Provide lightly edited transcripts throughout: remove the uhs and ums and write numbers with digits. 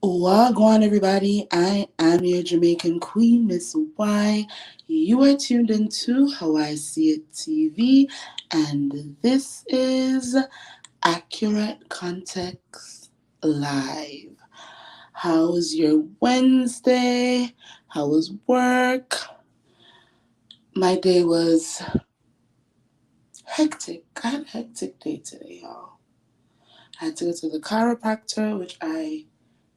Wagwan, everybody. I am your Jamaican queen, Miss Y. You are tuned into How I See It TV, and this is Accurate Context Live. How was your Wednesday? How was work? My day was hectic. I had a hectic day today, y'all. I had to go to the chiropractor, which I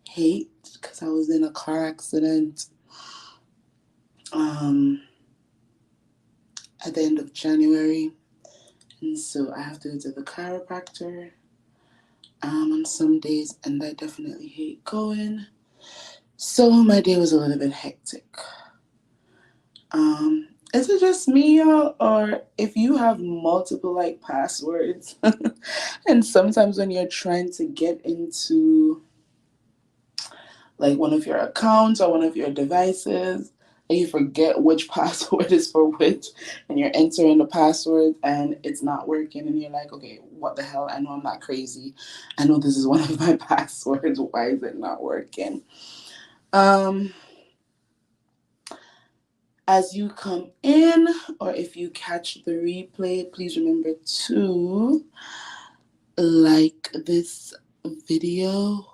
hate because I was in a car accident um, at the end of January, and so I have to go to the chiropractor on some days, and I definitely hate going. So my day was a little bit hectic. Is it just me, y'all, or if you have multiple passwords, and sometimes when you're trying to get into one of your accounts or one of your devices, and you forget which password is for which, and you're entering the password and it's not working, and you're like, okay, what the hell? I know I'm not crazy. I know this is one of my passwords. Why is it not working? As you come in, or if you catch the replay, please remember to like this video,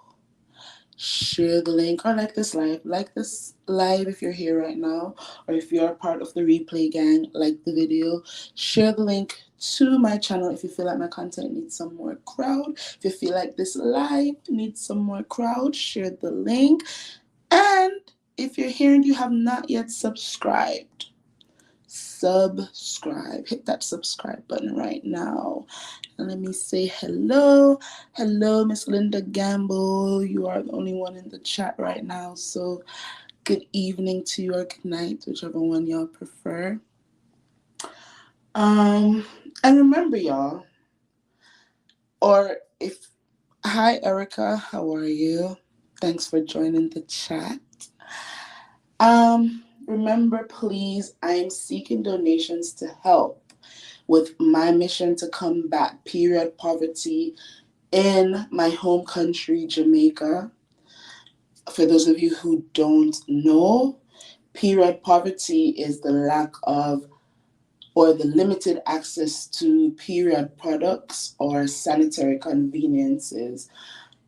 share the link, or like this live if you're here right now, or if you're part of the replay gang, like the video, share the link to my channel if you feel like my content needs some more crowd. If you feel like this live needs some more crowd, share the link. And if you're here and you have not yet subscribed, hit that subscribe button right now. And let me say hello Miss Linda Gamble. You are the only one in the chat right now, so good evening to you, or good night, whichever one y'all prefer. And remember, y'all, or if hi Erica, how are you? Thanks for joining the chat. Remember, please, I'm seeking donations to help with my mission to combat period poverty in my home country, Jamaica. For those of you who don't know, period poverty is the lack of or the limited access to period products or sanitary conveniences.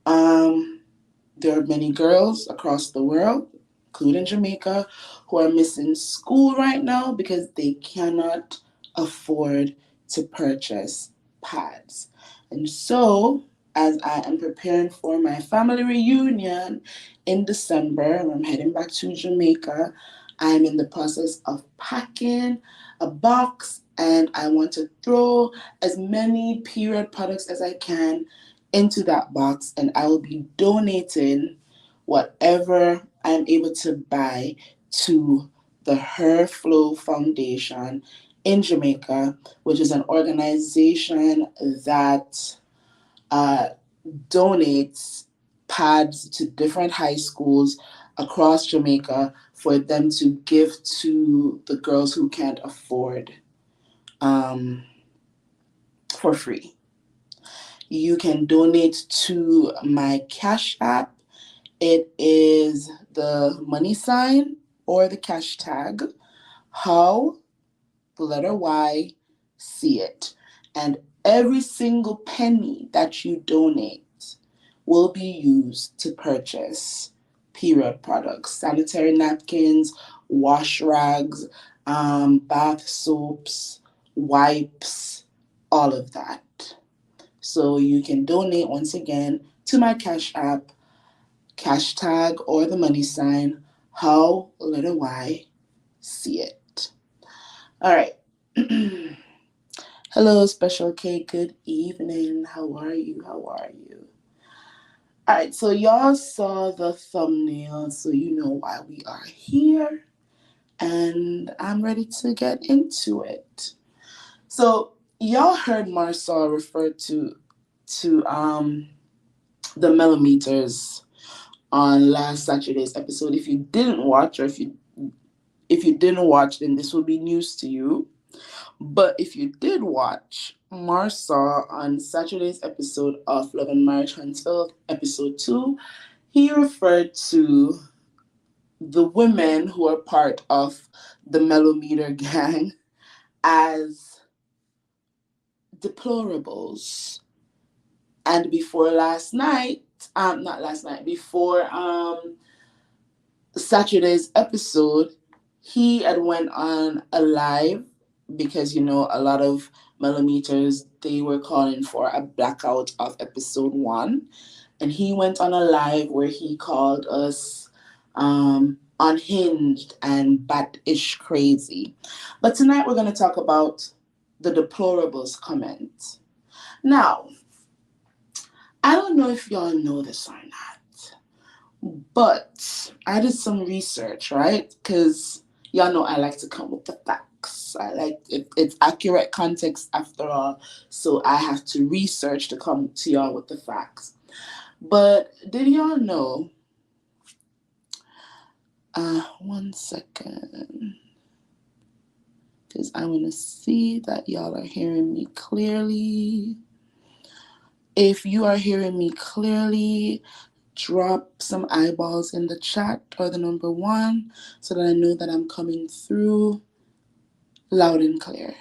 There are many girls across the world, including Jamaica, who are missing school right now because they cannot afford to purchase pads. And so, as I am preparing for my family reunion in December, and I'm heading back to Jamaica, I'm in the process of packing a box, and I want to throw as many period products as I can into that box, and I will be donating whatever I'm able to buy to the Her Flow Foundation in Jamaica, which is an organization that donates pads to different high schools across Jamaica for them to give to the girls who can't afford for free. You can donate to my Cash App. It is the money sign or the cash tag, how, the letter Y, see it. And every single penny that you donate will be used to purchase period products, sanitary napkins, wash rags, bath soaps, wipes, all of that. So you can donate once again to my Cash App, cash tag, or the money sign, how, letter Y, see it. All right. Hello, Special K. Good evening. How are you? All right, so y'all saw the thumbnail, so you know why we are here, and I'm ready to get into it. So y'all heard Marsau refer to the millimeters on last Saturday's episode. If you didn't watch, or if you didn't watch, then this will be news to you. But if you did watch, Marsau on Saturday's episode of Love and Marriage Huntsville, episode 2, He referred to the women who are part of the Melometer gang as deplorables. And before last night, not last night, before Saturday's episode, he had went on a live because a lot of millimeters they were calling for a blackout of episode 1, and he went on a live where he called us unhinged and bat-ish crazy. But tonight we're going to talk about the deplorables comment. Now, I don't know if y'all know this or not, but I did some research, right? Because y'all know I like to come with the facts. I like it's accurate context after all, so I have to research to come to y'all with the facts. But did y'all know? One second, because I want to see that y'all are hearing me clearly. If you are hearing me clearly, drop some eyeballs in the chat or the number 1 so that I know that I'm coming through loud and clear.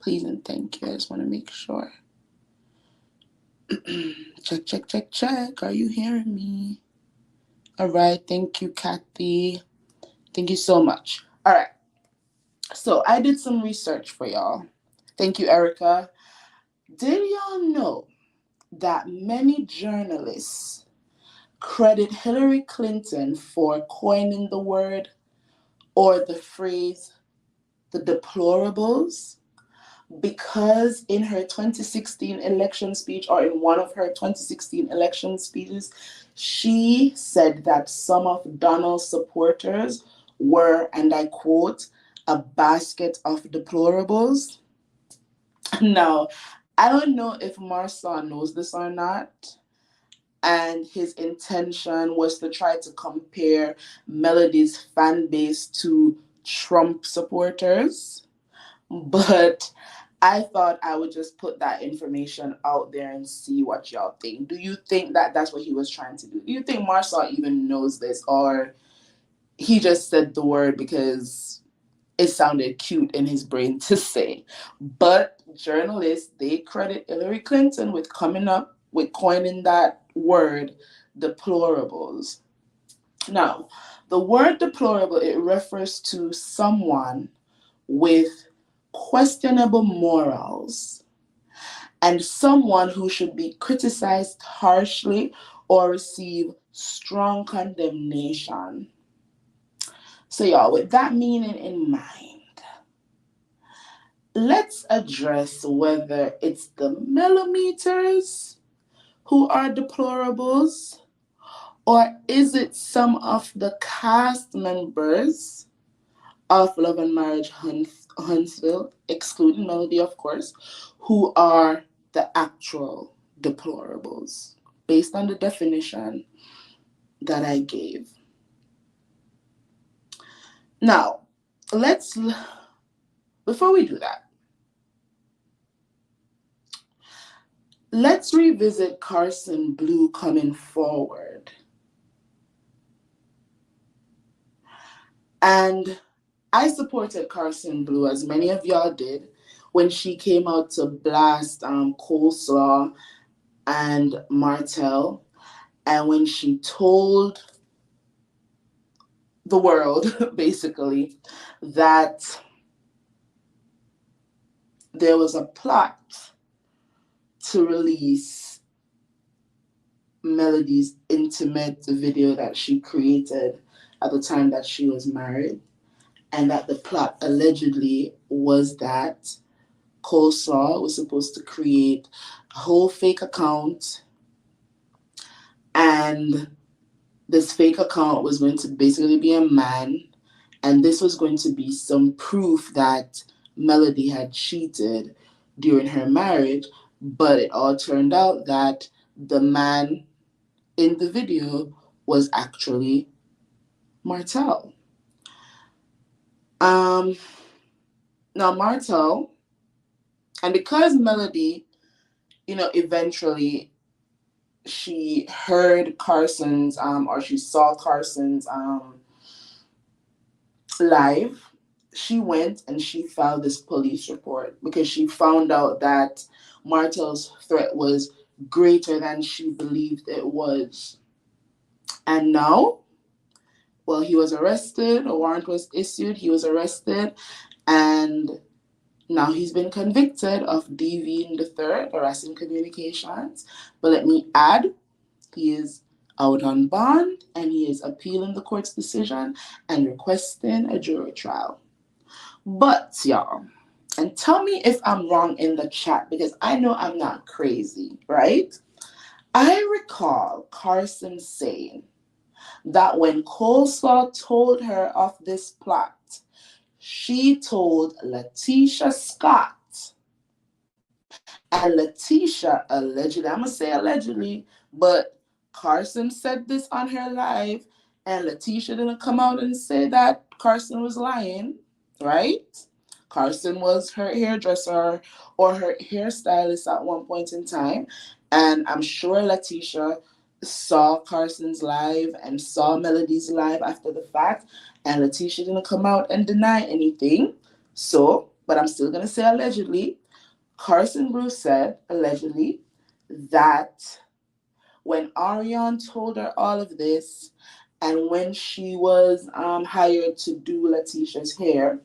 Please and thank you. I just want to make sure. Check, check, check, check. Are you hearing me? All right. Thank you, Kathy. Thank you so much. All right. So I did some research for y'all. Thank you, Erica. Did y'all know that many journalists credit Hillary Clinton for coining the word or the phrase the deplorables? Because in her 2016 election speech, or in one of her 2016 election speeches, she said that some of Donald's supporters were, and I quote, a basket of deplorables. Now, I don't know if Marcel knows this or not, and his intention was to try to compare Melody's fan base to Trump supporters. But I thought I would just put that information out there and see what y'all think. Do you think that that's what he was trying to do? Do you think Marcel even knows this, or he just said the word because it sounded cute in his brain to say? But journalists, they credit Hillary Clinton with coming up with coining that word, deplorables. Now, the word deplorable, it refers to someone with questionable morals and someone who should be criticized harshly or receive strong condemnation. So, y'all, with that meaning in mind, let's address whether it's the millimeters who are deplorables, or is it some of the cast members of Love and Marriage Huntsville, excluding Melody, of course, who are the actual deplorables, based on the definition that I gave. Now, before we do that, let's revisit Carson Blue coming forward. And I supported Carson Blue, as many of y'all did, when she came out to blast Coleslaw and Martell, and when she told the world, basically, that there was a plot to release Melody's intimate video that she created at the time that she was married, and that the plot allegedly was that Coleslaw was supposed to create a whole fake account, and this fake account was going to basically be a man, and this was going to be some proof that Melody had cheated during her marriage. But it all turned out that the man in the video was actually Martell. Now Martell, and because Melody, eventually she heard Carson's or she saw Carson's live, she went and she filed this police report because she found out that Martel's threat was greater than she believed it was. And now, well, he was arrested, a warrant was issued, he was arrested, and now he's been convicted of DVing the threat, harassing communications. But let me add, he is out on bond and he is appealing the court's decision and requesting a jury trial. But y'all, and tell me if I'm wrong in the chat because I know I'm not crazy, right? I recall Karson saying that when Coleslaw told her of this plot, she told Letitia Scott, and Letitia allegedly, I'm going to say allegedly, but Carson said this on her live, and Letitia didn't come out and say that Carson was lying, right? Carson was her hairdresser or her hairstylist at one point in time, and I'm sure Letitia saw Carson's live and saw Melody's live after the fact, and Letitia didn't come out and deny anything. So, but I'm still going to say allegedly, Carson Blue said, allegedly, that when Ariane told her all of this, and when she was hired to do Letitia's hair,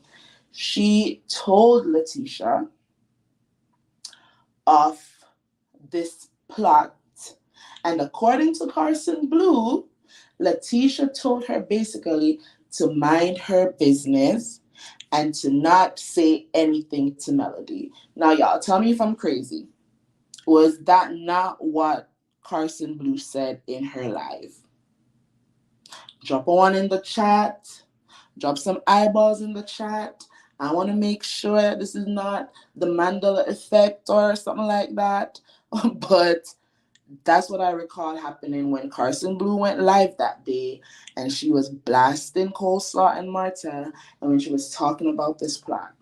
she told Letitia of this plot. And according to Carson Blue, Letitia told her basically to mind her business and to not say anything to Melody. Now, y'all, tell me if I'm crazy. Was that not what Carson Blue said in her live? Drop a one in the chat. Drop some eyeballs in the chat. I want to make sure that this is not the Mandela effect or something like that. But that's what I recall happening when Carson Blue went live that day and she was blasting Coleslaw and Martha, and when she was talking about this plot.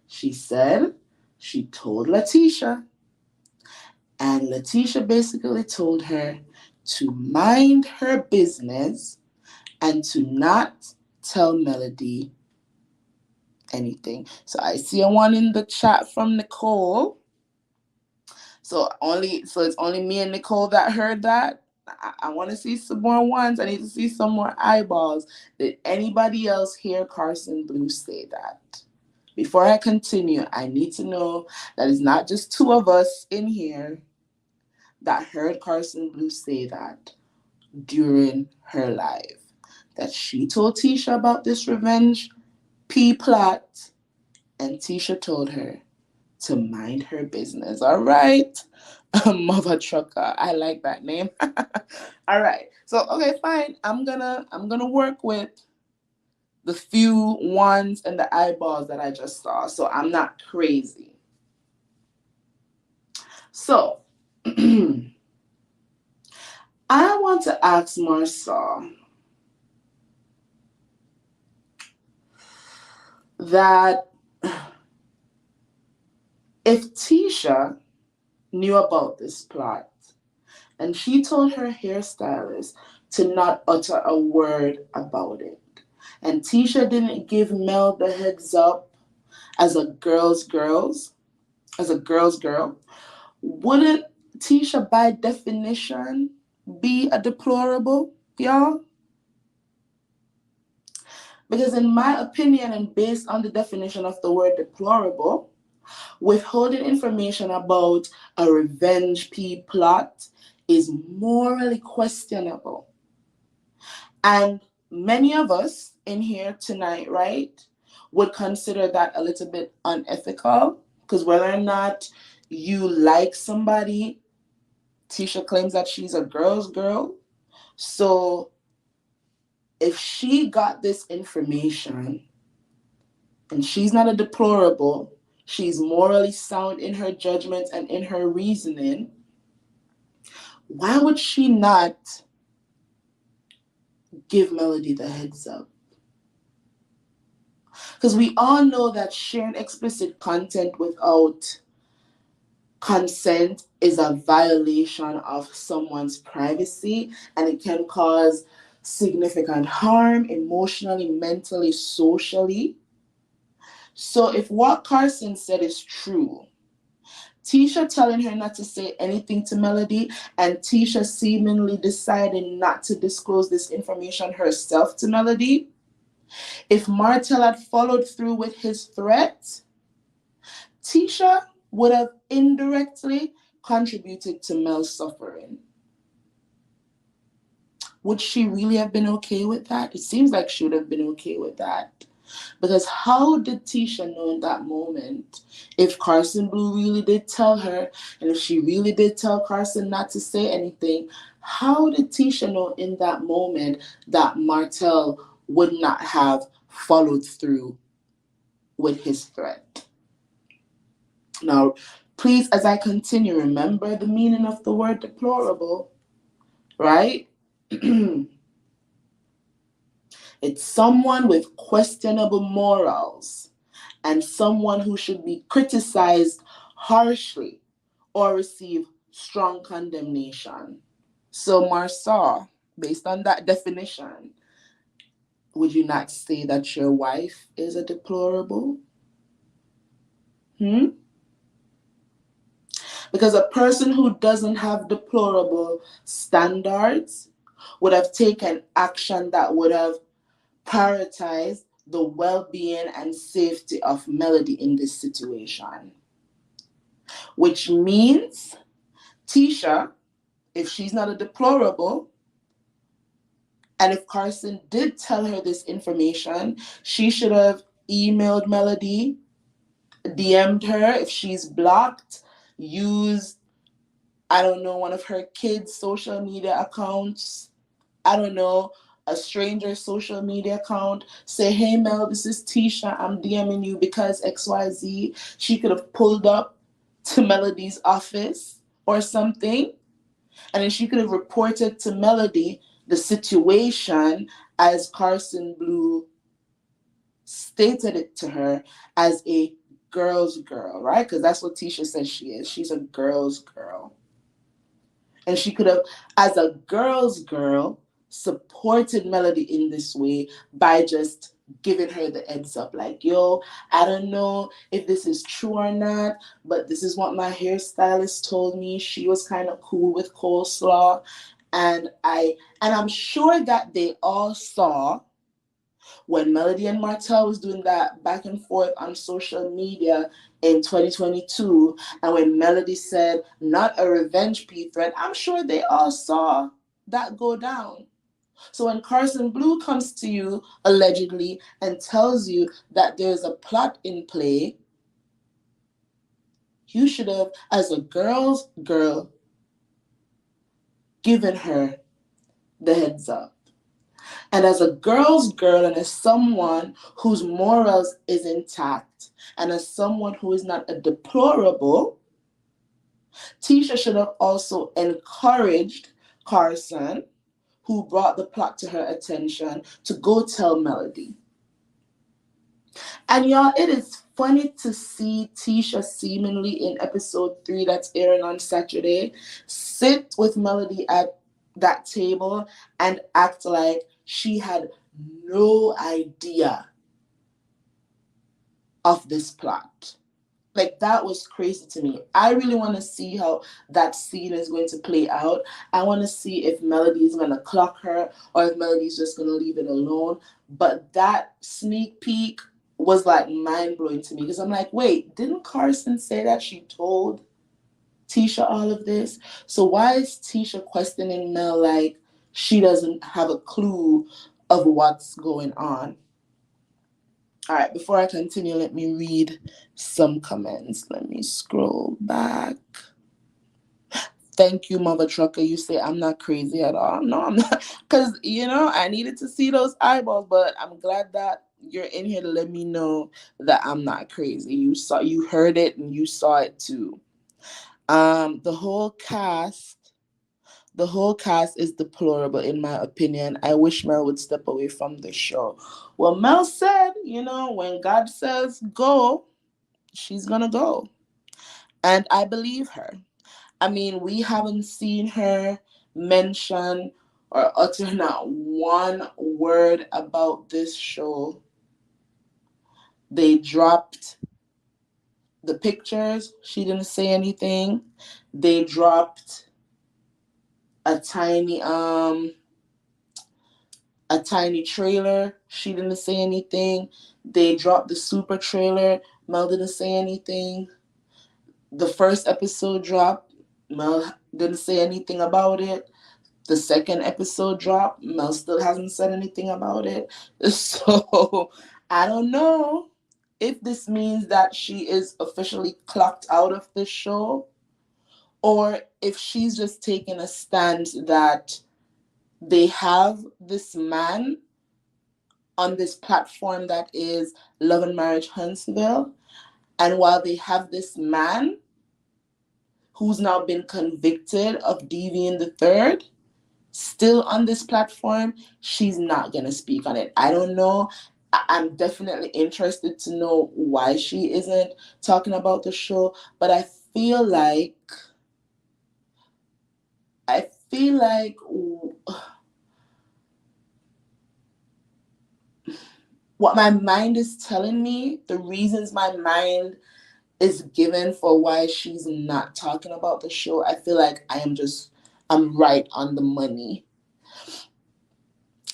She said she told Letitia, and Letitia basically told her to mind her business and to not tell Melody anything. So I see a one in the chat from Nicole. So it's only me and Nicole that heard that. I want to see some more ones. I need to see some more eyeballs. Did anybody else hear Carson Blue say that? Before I continue, I need to know that it's not just two of us in here that heard Carson Blue say that during her live. That she told Tisha about this revenge P plot, and Tisha told her to mind her business. All right. Mother Trucker. I like that name. All right. So okay, fine. I'm gonna work with the few ones and the eyeballs that I just saw. So I'm not crazy. So I want to ask Marcel that if Tisha knew about this plot and she told her hairstylist to not utter a word about it, and Tisha didn't give Mel the heads up as a girl's girl, wouldn't Tisha by definition be a deplorable, y'all? Because in my opinion, and based on the definition of the word deplorable, withholding information about a revenge P plot is morally questionable. And many of us in here tonight, right, would consider that a little bit unethical, because whether or not you like somebody, Tisha claims that she's a girl's girl. So if she got this information and she's not a deplorable, she's morally sound in her judgment and in her reasoning, why would she not give Melody the heads up? Because we all know that sharing explicit content without consent is a violation of someone's privacy, and it can cause significant harm emotionally, mentally, socially. So if what Karson said is true, Tisha telling her not to say anything to Melody, and Tisha seemingly deciding not to disclose this information herself to Melody, if Martell had followed through with his threat, Tisha would have indirectly contributed to Mel's suffering. Would she really have been okay with that? It seems like she would have been okay with that. Because how did Tisha know in that moment if Carson Blue really did tell her, and if she really did tell Carson not to say anything, how did Tisha know in that moment that Martell would not have followed through with his threat? Now, please, as I continue, remember the meaning of the word deplorable, right? It's someone with questionable morals and someone who should be criticized harshly or receive strong condemnation. So, Marsaw, based on that definition, would you not say that your wife is a deplorable? Because a person who doesn't have deplorable standards would have taken action that would have prioritized the well-being and safety of Melody in this situation. Which means Tisha, if she's not a deplorable, and if Carson did tell her this information, she should have emailed Melody, DM'd her if she's blocked, used, I don't know, one of her kids' social media accounts, I don't know, a stranger's social media account, say, hey Mel, this is Tisha, I'm DMing you because XYZ. She could have pulled up to Melody's office or something, and then she could have reported to Melody the situation as Carson Blue stated it to her, as a girl's girl, right? Because that's what Tisha says she is. She's a girl's girl. And she could have, as a girl's girl, supported Melody in this way by just giving her the heads up, like, yo, I don't know if this is true or not, but this is what my hairstylist told me. She was kind of cool with coleslaw. And I'm sure that they all saw when Melody and Martell was doing that back and forth on social media in 2022, and when Melody said, not a revenge P threat, I'm sure they all saw that go down. So when Carson Blue comes to you, allegedly, and tells you that there's a plot in play, you should have, as a girl's girl, given her the heads up. And as a girl's girl, and as someone whose morals is intact, and as someone who is not a deplorable, Tisha should have also encouraged Karson, who brought the plot to her attention, to go tell Melody. And y'all, it is funny to see Tisha seemingly in episode 3 that's airing on Saturday sit with Melody at that table and act like she had no idea of this plot. Like, that was crazy to me. I really want to see how that scene is going to play out. I want to see if Melody is going to clock her or if Melody's just going to leave it alone. But that sneak peek was like mind-blowing to me, because I'm like, wait, didn't Karson say that she told Tisha all of this? So why is Tisha questioning Mel like she doesn't have a clue of what's going on? All right, before I continue, let me read some comments. Let me scroll back. Thank you, Mother Trucker. You say I'm not crazy at all. No, I'm not. Because, I needed to see those eyeballs, but I'm glad that you're in here to let me know that I'm not crazy. You heard it, and you saw it too. The whole cast is deplorable, in my opinion. I wish Mel would step away from the show. Well, Mel said, when God says go, she's gonna go. And I believe her. I mean, we haven't seen her mention or utter not one word about this show. They dropped the pictures. She didn't say anything. They dropped a tiny trailer. She didn't say anything. They dropped the super trailer. Mel didn't say anything. The first episode dropped. Mel didn't say anything about it. The second episode dropped. Mel still hasn't said anything about it. So I don't know if this means that she is officially clocked out of this show, or if she's just taking a stance that they have this man on this platform that is Love and Marriage Huntsville. And while they have this man who's now been convicted of deviant the third still on this platform, she's not going to speak on it. I don't know. I'm definitely interested to know why she isn't talking about the show, but feel like I feel like what my mind is telling me, the reasons my mind is given for why she's not talking about the show, I feel like I'm right on the money.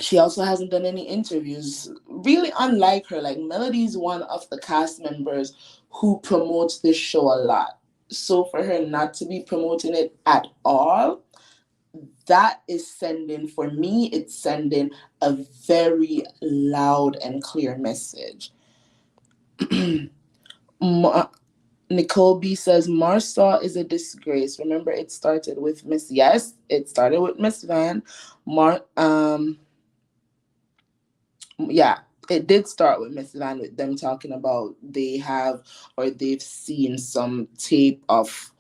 She also hasn't done any interviews. Really unlike her, like Melody's one of the cast members who promotes this show a lot. So for her not to be promoting it at all, that is sending, for me, it's sending a very loud and clear message. Nicole B says Marsaw is a disgrace. Remember, it started with Miss. Yes, it started with Miss Van. Yeah, it did start with Miss Van, with them talking about they've seen some tape of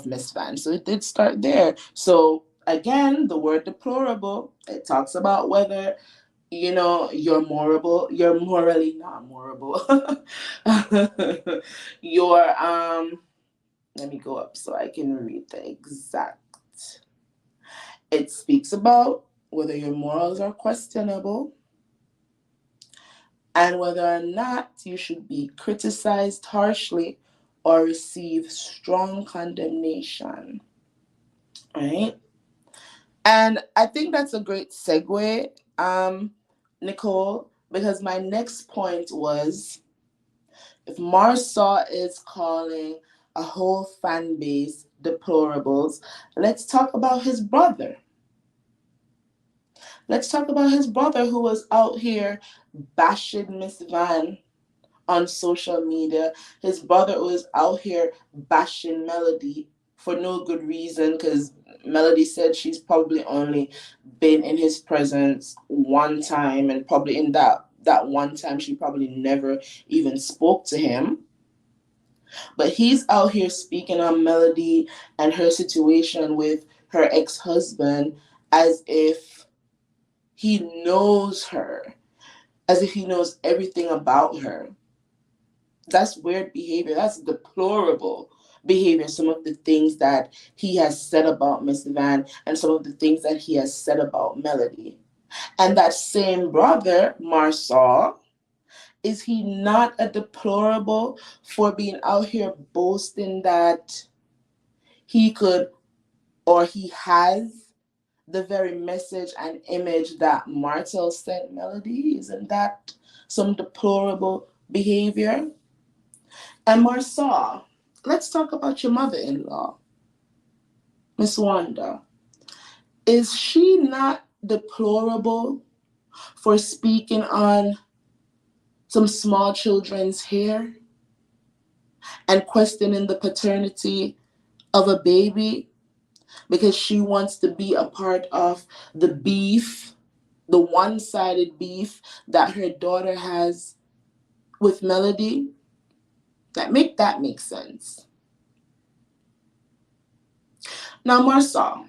Miss Van. So it did start there. So again, the word deplorable, it talks about whether you're morally not morable. You're let me go up so I can read the exact. It speaks about whether your morals are questionable and whether or not you should be criticized harshly or receive strong condemnation. Right? And I think that's a great segue, Nicole, because my next point was, if Marsaw is calling a whole fan base deplorables, let's talk about his brother. Let's talk about his brother who was out here bashing Miss Van on social media. His brother was out here bashing Melody for no good reason, because Melody said she's probably only been in his presence one time, and probably in that one time she probably never even spoke to him. But he's out here speaking on Melody and her situation with her ex-husband as if he knows her, as if he knows everything about her. That's weird behavior. That's deplorable behavior. Some of the things that he has said about Miss Van and some of the things that he has said about Melody. And that same brother, Marsaw, is he not a deplorable for being out here boasting that he could, or he has, the very message and image that Martel sent Melody? Isn't that some deplorable behavior? And Marsaw, let's talk about your mother-in-law, Miss Wanda. Is she not deplorable for speaking on some small children's hair and questioning the paternity of a baby because she wants to be a part of the beef, the one-sided beef that her daughter has with Melody? That make sense. Now, Marsaw,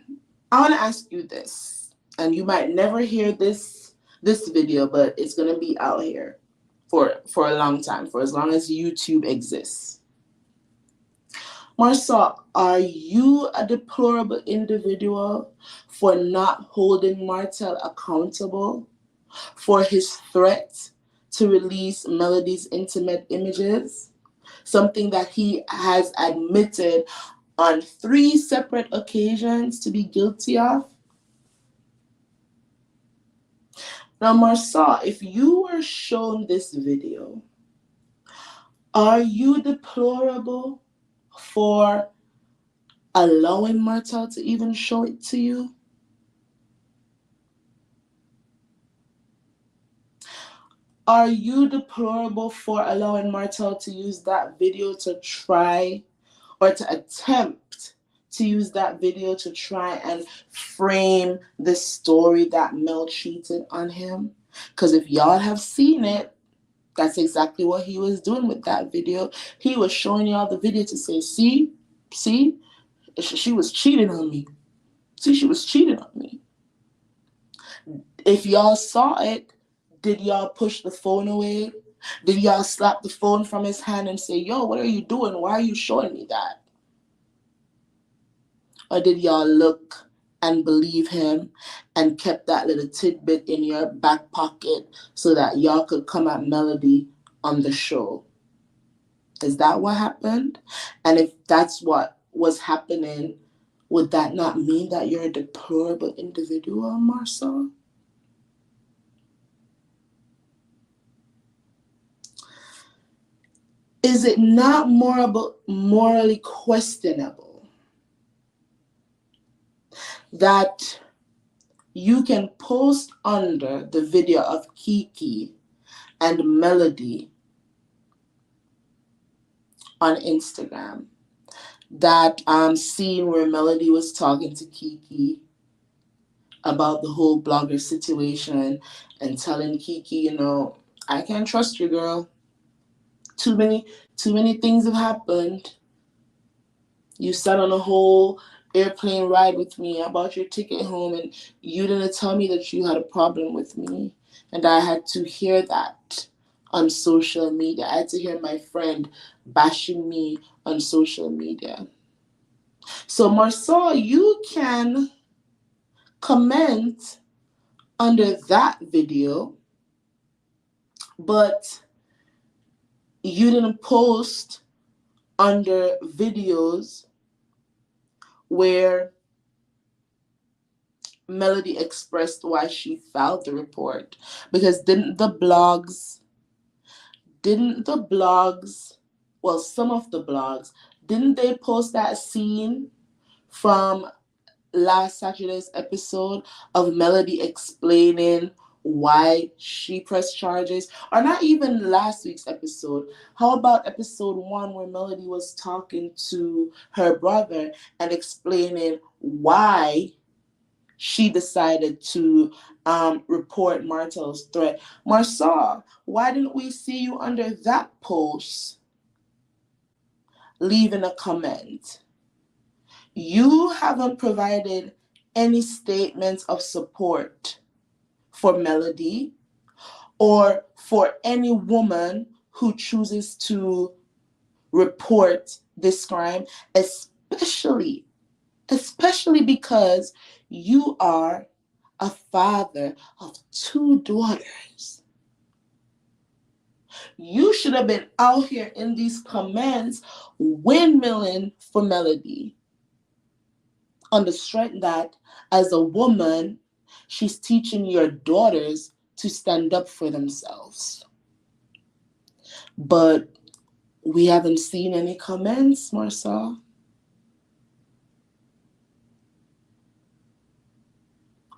I want to ask you this, and you might never hear this video, but it's gonna be out here for a long time, for as long as YouTube exists. Marsa, are you a deplorable individual for not holding Martel accountable for his threat to release Melody's intimate images? Something that he has admitted on 3 separate occasions to be guilty of? Now, Marsa, if you were shown this video, are you deplorable for allowing Martel to even show it to you? Are you deplorable for allowing Martel to use that video to try or to attempt to use that video to try and frame the story that Mel cheated on him? Because if y'all have seen it, that's exactly what he was doing with that video. He was showing y'all the video to say, see, she was cheating on me. See, she was cheating on me. If y'all saw it, did y'all push the phone away? Did y'all slap the phone from his hand and say, yo, what are you doing? Why are you showing me that? Or did y'all look and believe him and kept that little tidbit in your back pocket so that y'all could come at Melody on the show? Is that what happened? And if that's what was happening, would that not mean that you're a deplorable individual, Marcel? Is it not morally questionable that you can post under the video of Kiki and Melody on Instagram that scene where Melody was talking to Kiki about the whole blogger situation and telling Kiki, you know, I can't trust you, girl. Too many things have happened. You sat on a whole airplane ride with me. I bought your ticket home and you didn't tell me that you had a problem with me. And I had to hear that on social media. I had to hear my friend bashing me on social media. So Marceau, you can comment under that video, but you didn't post under videos where Melody expressed why she filed the report. Because well, some of the blogs, didn't they post that scene from last Saturday's episode of Melody explaining why she pressed charges? Or not even last week's episode. How about episode 1 where Melody was talking to her brother and explaining why she decided to report Martel's threat? Marcel, why didn't we see you under that post leaving a comment? You haven't provided any statements of support for Melody or for any woman who chooses to report this crime, especially because you are a father of 2 daughters. You should have been out here in these comments windmilling for Melody on the strength that as a woman, she's teaching your daughters to stand up for themselves. But we haven't seen any comments, Marcel.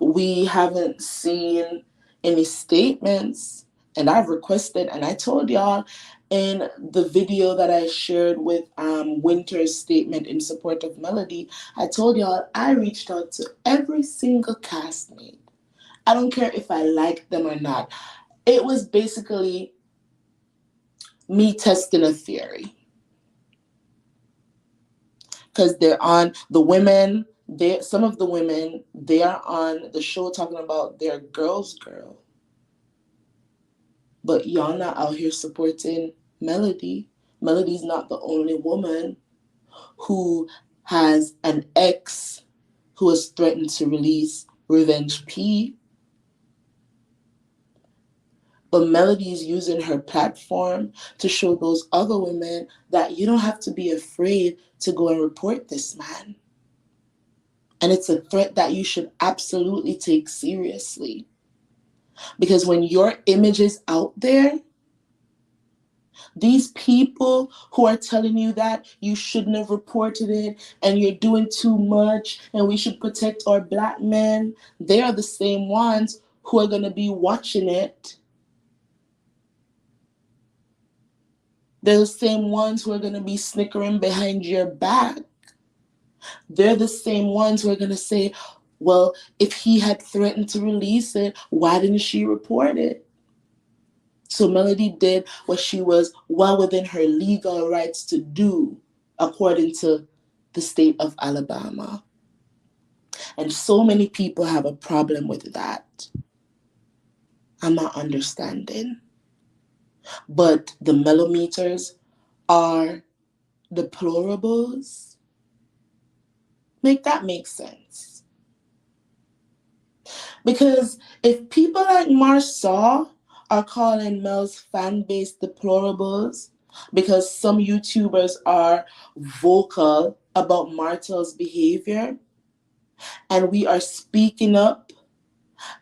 We haven't seen any statements. And I've requested, and I told y'all in the video that I shared with Winter's statement in support of Melody, I told y'all I reached out to every single castmate. I don't care if I liked them or not. It was basically me testing a theory. Because they're on the women, some of the women, they are on the show talking about their girl's girl. But y'all not out here supporting Melody. Melody's not the only woman who has an ex who has threatened to release Revenge P. But Melody is using her platform to show those other women that you don't have to be afraid to go and report this man. And it's a threat that you should absolutely take seriously. Because when your image is out there, these people who are telling you that you shouldn't have reported it and you're doing too much and we should protect our black men, they are the same ones who are going to be watching it. They're the same ones who are going to be snickering behind your back. They're the same ones who are going to say, well, if he had threatened to release it, why didn't she report it? So Melody did what she was well within her legal rights to do, according to the state of Alabama. And so many people have a problem with that. I'm not understanding. But the millimeters are deplorables. Make that make sense. Because if people like Marsau are calling Mel's fan base deplorables because some YouTubers are vocal about Martel's behavior, and we are speaking up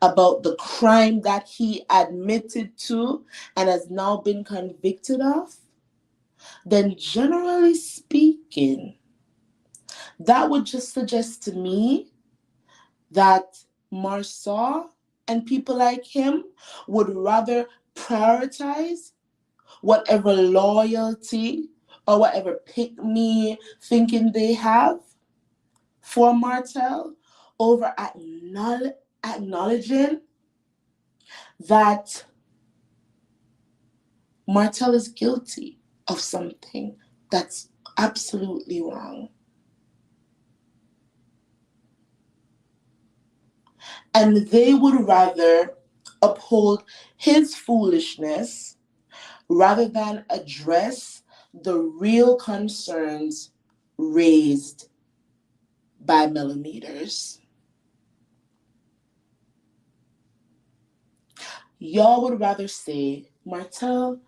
about the crime that he admitted to and has now been convicted of, then generally speaking, that would just suggest to me that Marsau and people like him would rather prioritize whatever loyalty or whatever pick-me thinking they have for Martel over acknowledging that Martel is guilty of something that's absolutely wrong. And they would rather uphold his foolishness rather than address the real concerns raised by millimeters. Y'all would rather say, Martel,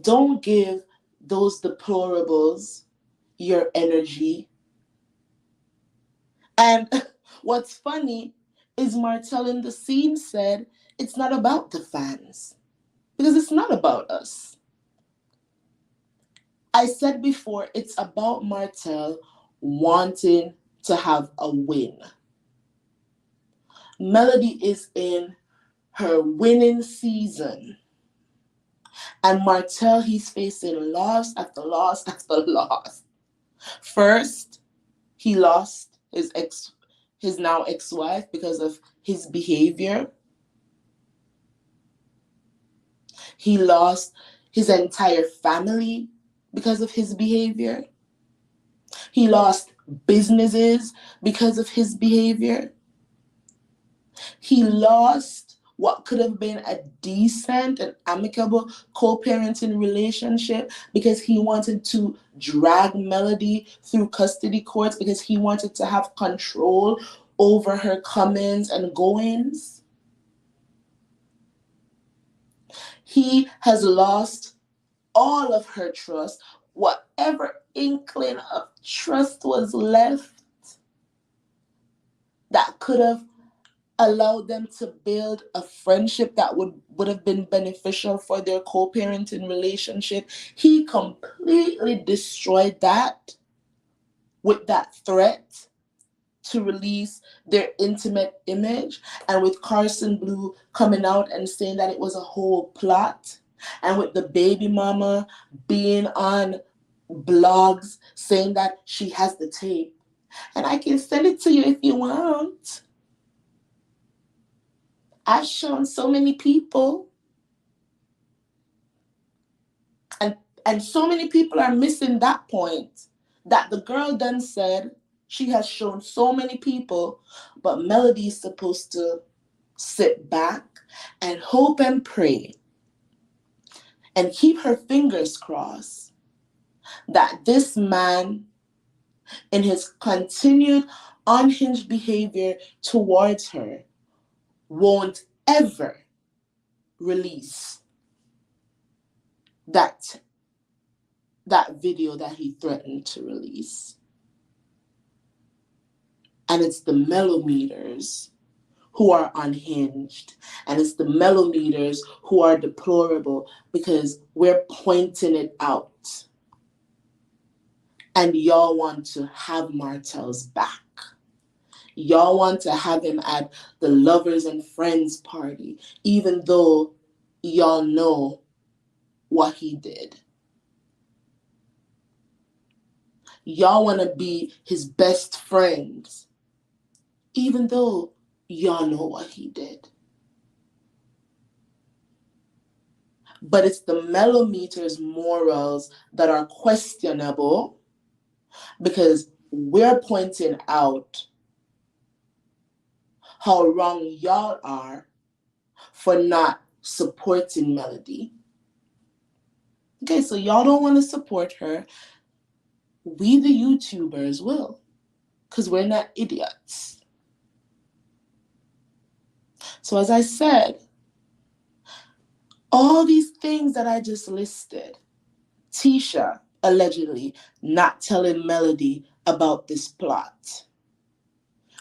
don't give those deplorables your energy. And what's funny is Martel in the scene said, it's not about the fans. Because it's not about us. I said before, it's about Martel wanting to have a win. Melody is in her winning season. And Martel, he's facing loss after loss after loss. First, he lost his now ex-wife because of his behavior. He lost his entire family because of his behavior. He lost businesses because of his behavior. He lost what could have been a decent and amicable co-parenting relationship because he wanted to drag Melody through custody courts because he wanted to have control over her comings and goings. He has lost all of her trust. Whatever inkling of trust was left that could have allowed them to build a friendship that would have been beneficial for their co-parenting relationship, he completely destroyed that with that threat to release their intimate image, and with Carson Blue coming out and saying that it was a whole plot, and with the baby mama being on blogs saying that she has the tape. And I can send it to you if you want. I've shown so many people. And so many people are missing that point. That the girl then said she has shown so many people, but Melody is supposed to sit back and hope and pray and keep her fingers crossed that this man in his continued unhinged behavior towards her, won't ever release that video that he threatened to release. And it's the millimeters who are unhinged. And it's the millimeters who are deplorable because we're pointing it out. And y'all want to have Martel's back. Y'all want to have him at the lovers and friends party, even though y'all know what he did. Y'all want to be his best friends, even though y'all know what he did. But it's the millimeters morals that are questionable because we're pointing out how wrong y'all are for not supporting Melody. Okay, so y'all don't want to support her. We, the YouTubers, will, because we're not idiots. So as I said, all these things that I just listed, Tisha allegedly not telling Melody about this plot,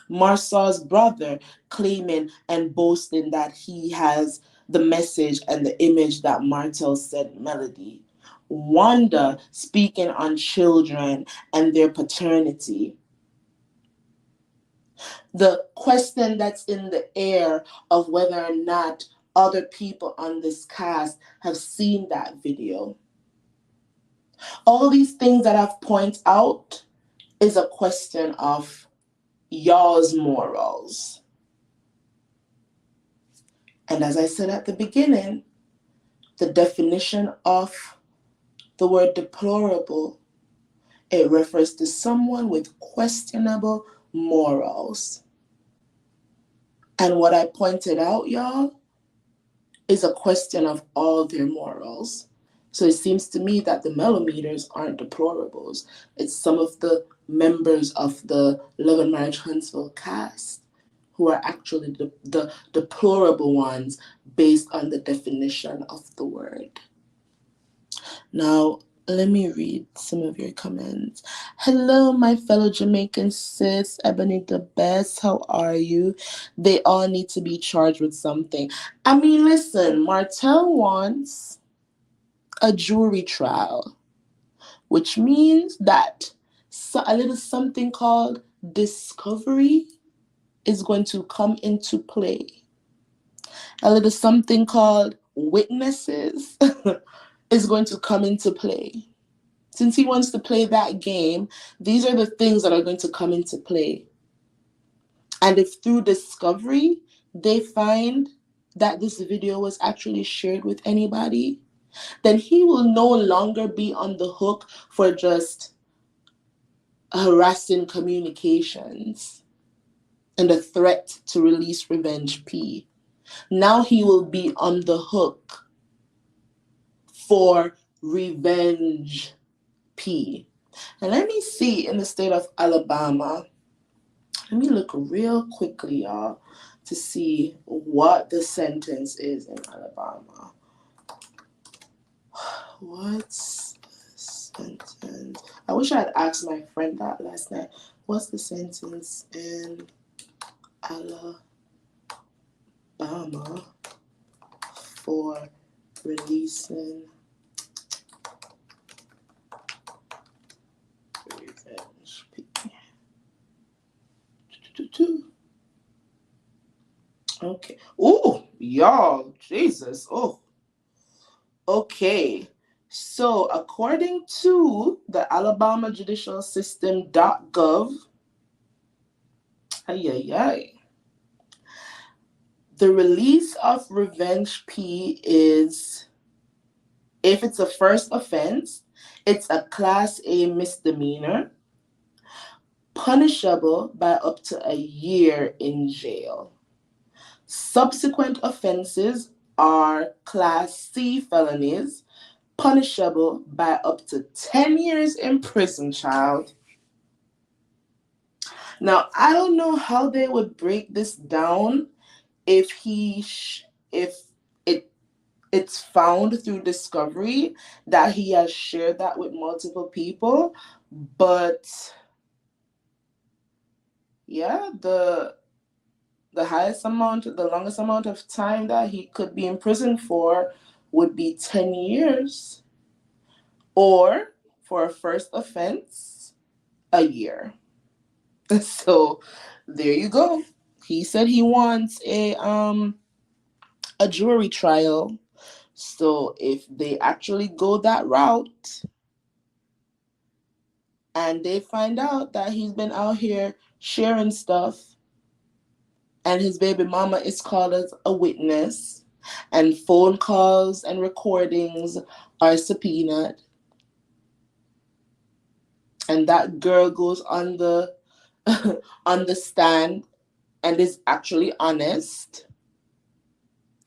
Marcel's brother claiming and boasting that he has the message and the image that Martel sent Melody, Wanda speaking on children and their paternity, the question that's in the air of whether or not other people on this cast have seen that video. All these things that I've pointed out is a question of y'all's morals. And as I said at the beginning, the definition of the word deplorable, it refers to someone with questionable morals. And what I pointed out, y'all, is a question of all their morals. So it seems to me that the millimeters aren't deplorables. It's some of the members of the Love and Marriage Huntsville cast who are actually the deplorable ones based on the definition of the word. Now, let me read some of your comments. Hello, my fellow Jamaican sis, Ebony the Best. How are you? They all need to be charged with something. I mean, listen, Martel wants a jury trial, which means that a little something called discovery is going to come into play. A little something called witnesses is going to come into play. Since he wants to play that game, these are the things that are going to come into play. And if through discovery they find that this video was actually shared with anybody, then he will no longer be on the hook for just harassing communications and a threat to release Revenge P. Now he will be on the hook for Revenge P. And let me see in the state of Alabama. Let me look real quickly, y'all, to see what the sentence is in Alabama. What's the sentence? I wish I had asked my friend that last night. What's the sentence in Alabama for releasing Revenge P? Okay. Oh, y'all, Jesus. Oh. Okay. So, according to the Alabama Judicial System.gov, the release of Revenge P is, if it's a first offense, it's a Class A misdemeanor, punishable by up to a year in jail. Subsequent offenses are Class C felonies, punishable by up to 10 years in prison, child. Now, I don't know how they would break this down if if it it's found through discovery that he has shared that with multiple people, but yeah, the longest amount of time that he could be in prison for would be 10 years, or for a first offense, a year. So there you go. He said he wants a jury trial. So if they actually go that route and they find out that he's been out here sharing stuff and his baby mama is called as a witness and phone calls and recordings are subpoenaed and that girl goes on the on the stand and is actually honest,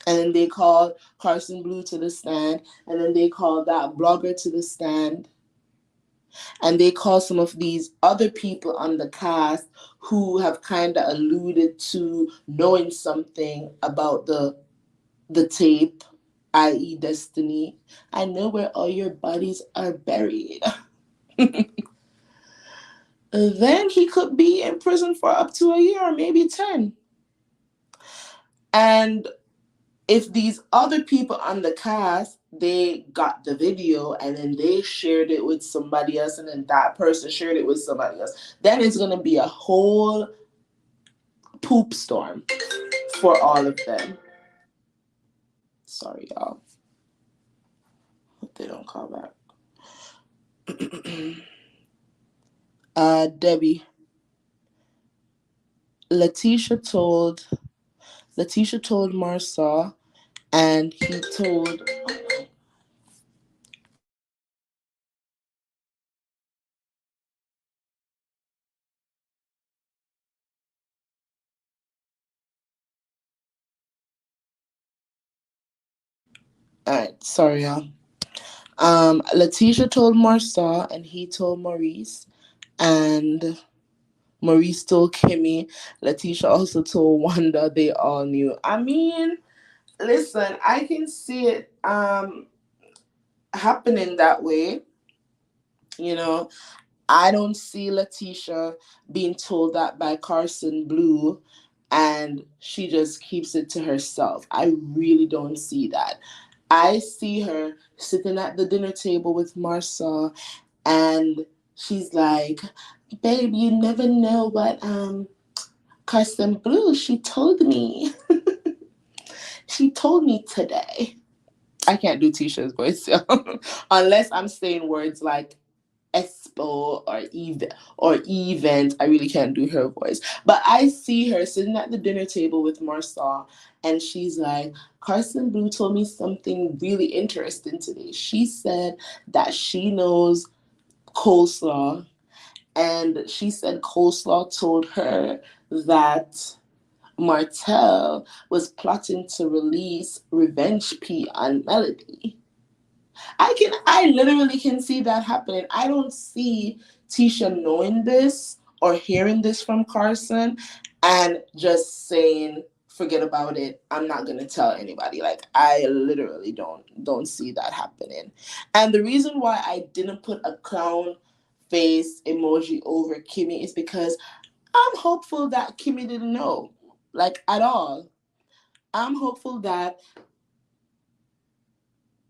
and then they call Carson Blue to the stand, and then they call that blogger to the stand, and they call some of these other people on the cast who have kind of alluded to knowing something about the tape, i.e. Destiny. I know where all your bodies are buried. Then he could be in prison for up to a year or maybe 10. And if these other people on the cast, they got the video and then they shared it with somebody else and then that person shared it with somebody else, then it's going to be a whole poop storm for all of them. Sorry, y'all. What they don't call that. Debbie. Letitia told Marsaw, and he told. All right, sorry, y'all. Letitia told Marsaw, and he told Maurice, and Maurice told Kimmy. Letitia also told Wanda. They all knew. I mean, listen, I can see it happening that way. You know, I don't see Letitia being told that by Carson Blue and she just keeps it to herself. I really don't see that. I see her sitting at the dinner table with Marcel and she's like, babe, you never know what Carson Blue, she told me. She told me today. I can't do Tisha's voice unless I'm saying words like expo or event. I really can't do her voice, but I see her sitting at the dinner table with Marcel and she's like, Carson Blue told me something really interesting today. She said that she knows Coleslaw, and she said Coleslaw told her that Martell was plotting to release Revenge P on Melody. I literally can see that happening. I don't see Tisha knowing this or hearing this from Karson and just saying, forget about it. I'm not gonna tell anybody. Like I literally don't see that happening. And the reason why I didn't put a clown face emoji over Kimmy is because I'm hopeful that Kimmy didn't know. Like at all. I'm hopeful that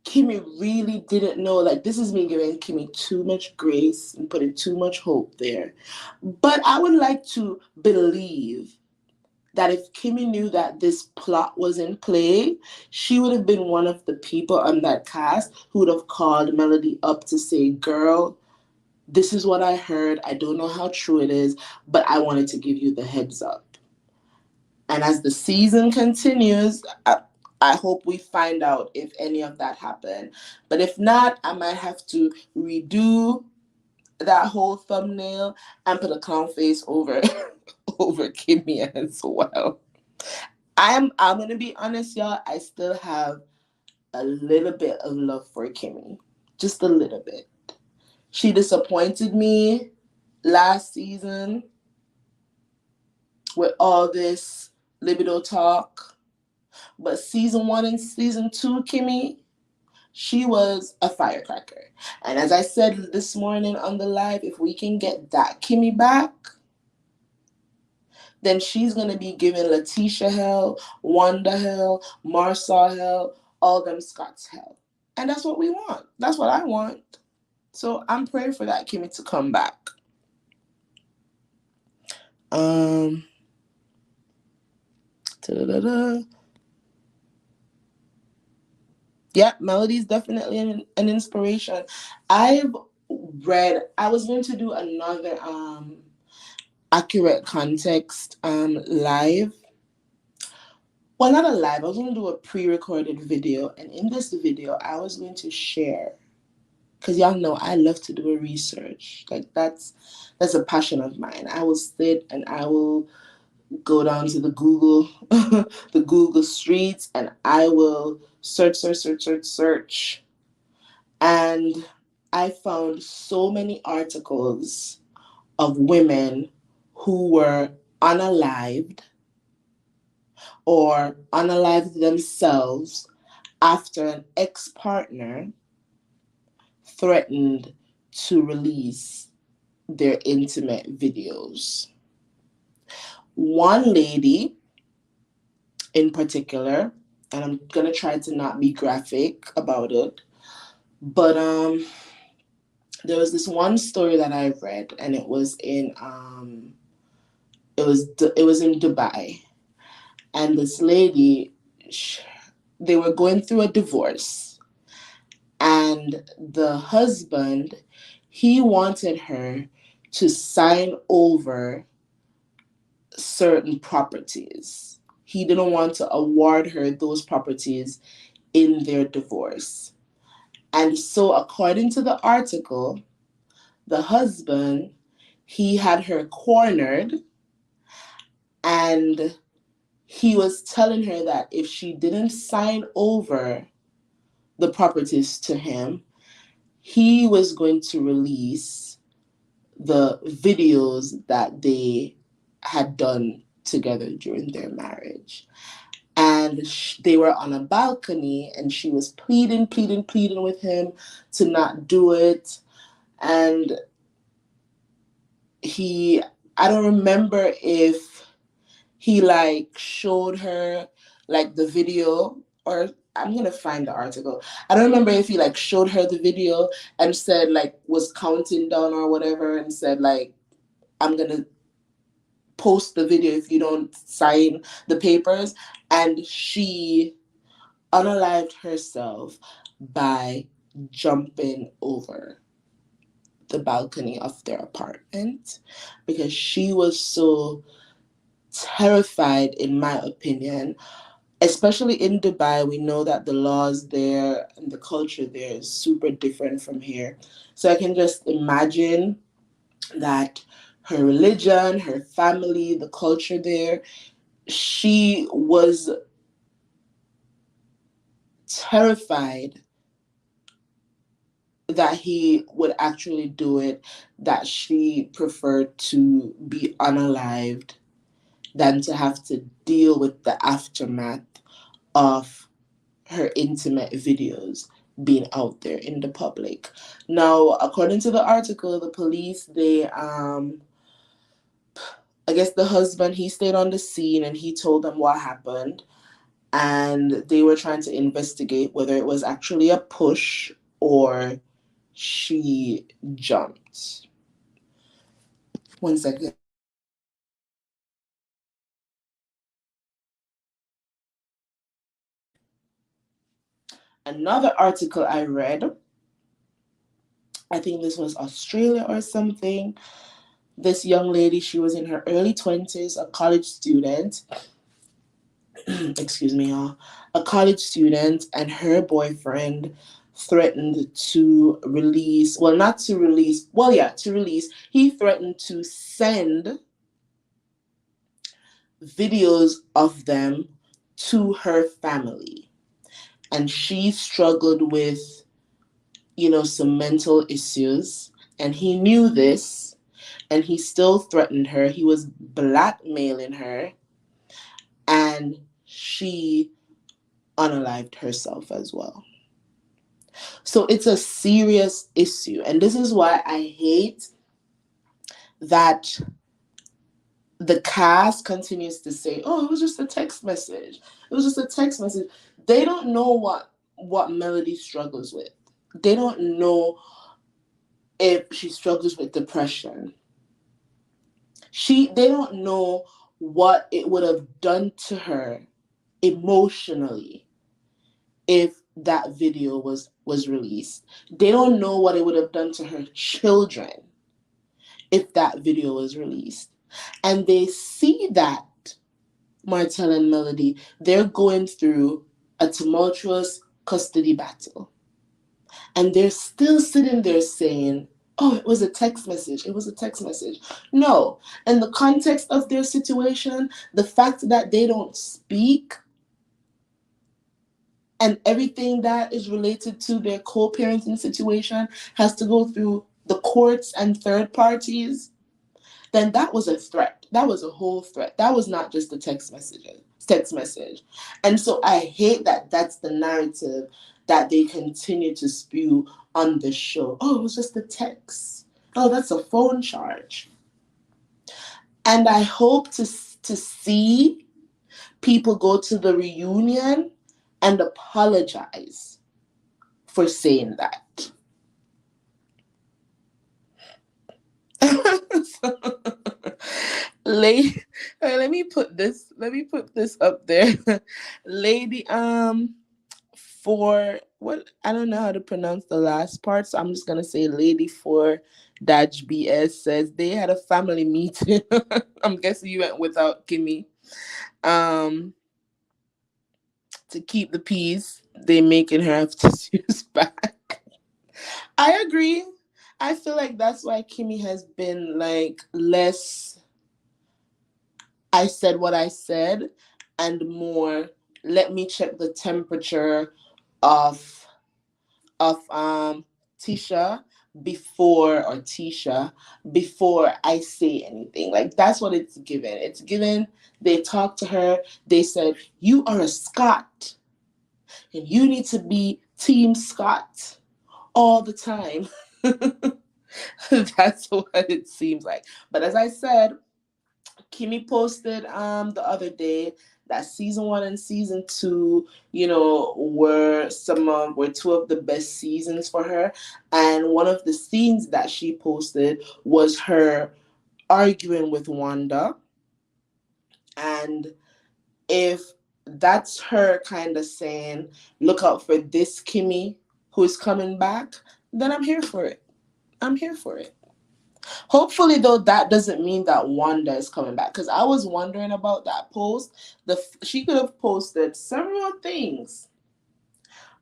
Kimmy really didn't know. Like, this is me giving Kimmy too much grace and putting too much hope there. But I would like to believe that if Kimmy knew that this plot was in play, she would have been one of the people on that cast who would have called Melody up to say, girl, this is what I heard. I don't know how true it is, but I wanted to give you the heads up. And as the season continues, I hope we find out if any of that happened. But if not, I might have to redo that whole thumbnail and put a clown face over over Kimmy as well. I'm gonna be honest, y'all. I still have a little bit of love for Kimmy, just a little bit. She disappointed me last season, with all this libido talk. But season 1 and season 2, Kimmy, she was a firecracker. And as I said this morning on the live, if we can get that Kimmy back, then she's going to be giving Letitia hell, Wanda hell, Marsau hell, all them Scots hell. And that's what we want. That's what I want. So I'm praying for that Kimmy to come back. Da-da-da-da. Yeah, Melody's definitely an inspiration. I was going to do another accurate context live. Well, not a live. I was going to do a pre-recorded video, and in this video, I was going to share, because y'all know I love to do a research. Like that's a passion of mine. I will sit and I will go down to the Google, the Google streets, and I will search. And I found so many articles of women who were unalived or unalived themselves after an ex-partner threatened to release their intimate videos. One lady in particular, and I'm going to try to not be graphic about it, but there was this one story that I read, and it was in Dubai, and this lady, they were going through a divorce, and the husband, he wanted her to sign over certain properties. He didn't want to award her those properties in their divorce. And so according to the article, the husband, he had her cornered, and he was telling her that if she didn't sign over the properties to him, he was going to release the videos that they had done together during their marriage. And they were on a balcony, and she was pleading with him to not do it. And I don't remember if he showed her the video, or I'm gonna find the article. I don't remember if he showed her the video and said was counting down or whatever, and said I'm gonna post the video if you don't sign the papers. And she unalived herself by jumping over the balcony of their apartment because she was so terrified, in my opinion. Especially in Dubai, we know that the laws there and the culture there is super different from here. So I can just imagine that her religion, her family, the culture there, she was terrified that he would actually do it, that she preferred to be unalived than to have to deal with the aftermath of her intimate videos being out there in the public. Now, according to the article, the police, I guess the husband, he stayed on the scene and he told them what happened. And they were trying to investigate whether it was actually a push or she jumped. One second. Another article I read, I think this was Australia or something. This young lady, she was in her early 20s, a college student. Excuse me, y'all. A college student, and her boyfriend threatened to release, well, not to release, well, yeah, to release. He threatened to send videos of them to her family. And she struggled with, some mental issues. And he knew this. and he still threatened her. He was blackmailing her, and she unalived herself as well. So it's a serious issue. And this is why I hate that the cast continues to say, oh, it was just a text message. It was just a text message. They don't know what Melody struggles with. They don't know if she struggles with depression. They don't know what it would have done to her emotionally if that video was released. They don't know what it would have done to her children if that video was released. And they see that Martell and Melody, they're going through a tumultuous custody battle. And they're still sitting there saying, oh, it was a text message. It was a text message. No. In the context of their situation, the fact that they don't speak and everything that is related to their co-parenting situation has to go through the courts and third parties, then that was a threat. That was a whole threat. That was not just a text message. And so I hate that that's the narrative that they continue to spew on the show. Oh, it was just a text. Oh, that's a phone charge. And I hope to see people go to the reunion and apologize for saying that. Lady, let me put this up there. Lady, for what, I don't know how to pronounce the last part, so I'm just gonna say Lady for Daj BS says they had a family meeting. I'm guessing you went without Kimmy. To keep the peace, they making her have tissues back. I agree. I feel like that's why Kimmy has been like less I said what I said and more let me check the temperature of Tisha before I say anything. Like that's what it's given. It's given they talked to her, they said, you are a Scot and you need to be Team Scott all the time. That's what it seems like. But as I said, Kimmy posted the other day that season 1 and season 2, were two of the best seasons for her. And one of the scenes that she posted was her arguing with Wanda. And if that's her kind of saying, look out for this Kimmy who's coming back, then I'm here for it. I'm here for it. Hopefully, though, that doesn't mean that Wanda is coming back. Because I was wondering about that post. She could have posted several things,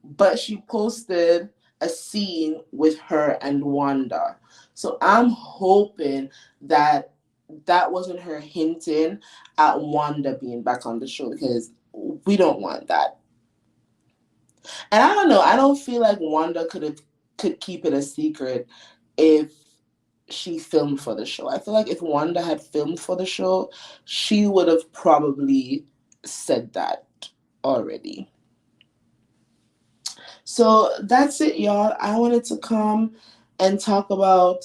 but she posted a scene with her and Wanda. So I'm hoping that that wasn't her hinting at Wanda being back on the show, because we don't want that. And I don't know. I don't feel like Wanda could keep it a secret if she filmed for the show. I feel like if Wanda had filmed for the show, she would have probably said that already. So that's it, y'all. I wanted to come and talk about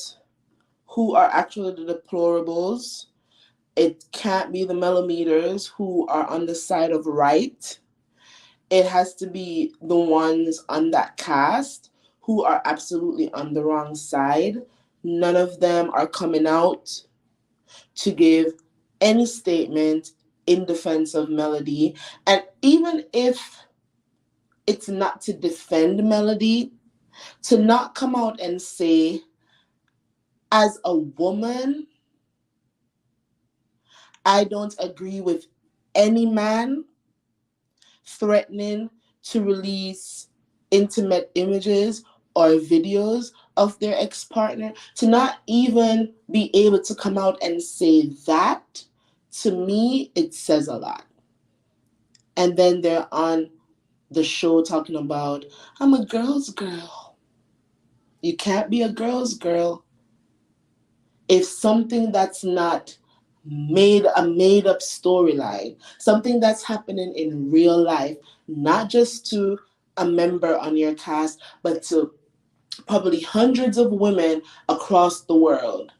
who are actually the deplorables. It can't be the millimeters who are on the side of right. It has to be the ones on that cast who are absolutely on the wrong side. None of them are coming out to give any statement in defense of Melody. And even if it's not to defend Melody, to not come out and say, as a woman, I don't agree with any man threatening to release intimate images or videos of their ex-partner, to not even be able to come out and say that, to me, it says a lot. And then they're on the show talking about, I'm a girl's girl. You can't be a girl's girl If something that's not made up storyline, something that's happening in real life, not just to a member on your cast, but to probably hundreds of women across the world,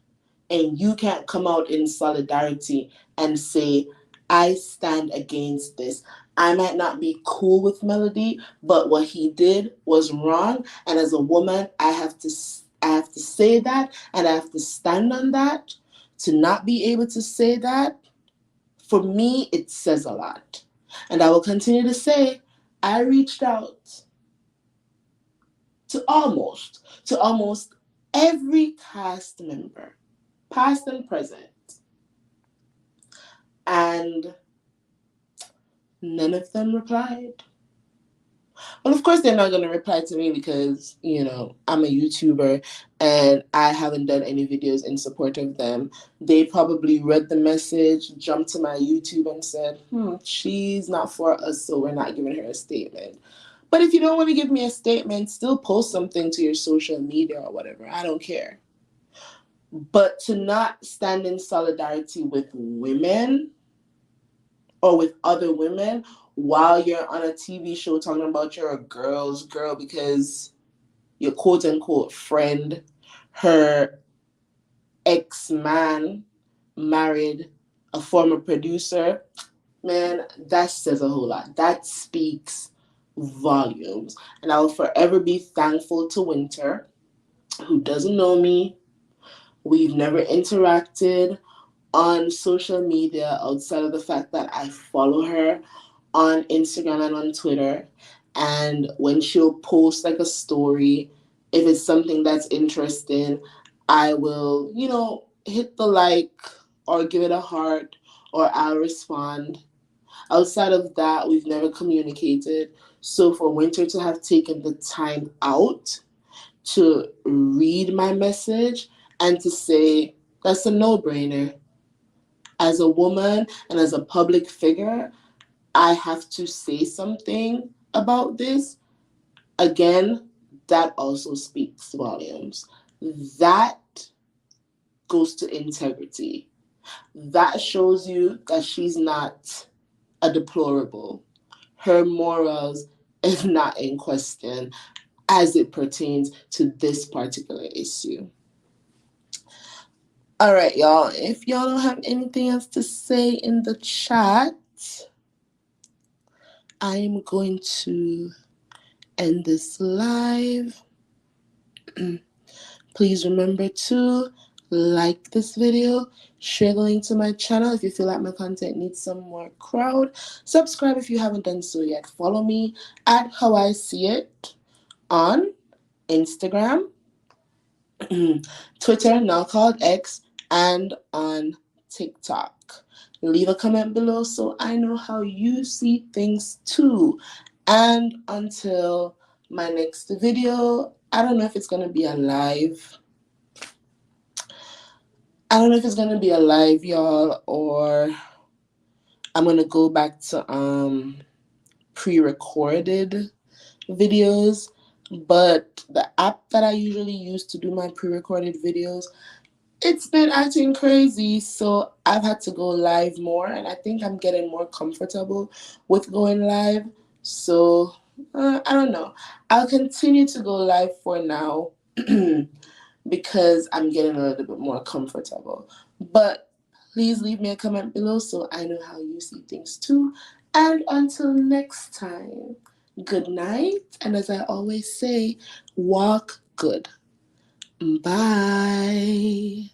and you can't come out in solidarity and say, I stand against this. I might not be cool with Melody, but what he did was wrong, and as a woman, I have to say that, and I have to stand on that. To not be able to say that, for me, it says a lot. And I will continue to say, I reached out to almost every cast member, past and present, and none of them replied. Well, of course, they're not going to reply to me because, I'm a YouTuber and I haven't done any videos in support of them. They probably read the message, jumped to my YouTube and said, she's not for us, so we're not giving her a statement. But if you don't want to give me a statement, still post something to your social media or whatever. I don't care. But to not stand in solidarity with women or with other women while you're on a TV show talking about you're a girl's girl because your quote unquote friend, her ex-man married a former producer, man, that says a whole lot. That speaks volumes. And I will forever be thankful to Winter, who doesn't know me. We've never interacted on social media outside of the fact that I follow her on Instagram and on Twitter. And when she'll post like a story, if it's something that's interesting, I will, hit the like or give it a heart or I'll respond. Outside of that, we've never communicated. So for Winter to have taken the time out to read my message and to say, that's a no-brainer. As a woman and as a public figure, I have to say something about this. Again, that also speaks volumes. That goes to integrity. That shows you that she's not a deplorable. Her morals is not in question as it pertains to this particular issue. All right, y'all. If y'all don't have anything else to say in the chat, I'm going to end this live. Please remember to like this video, share the link to my channel if you feel like my content needs some more crowd. Subscribe if you haven't done so yet. Follow me at How I See It on Instagram, Twitter, now called X, and on TikTok. Leave a comment below so I know how you see things too. And until my next video, I don't know if it's going to be a live. I don't know if it's going to be a live, y'all, or I'm going to go back to pre-recorded videos. But the app that I usually use to do my pre-recorded videos, it's been acting crazy, so I've had to go live more, and I think I'm getting more comfortable with going live. So, I don't know. I'll continue to go live for now because I'm getting a little bit more comfortable. But please leave me a comment below so I know how you see things too. And until next time, good night. And as I always say, walk good. Bye.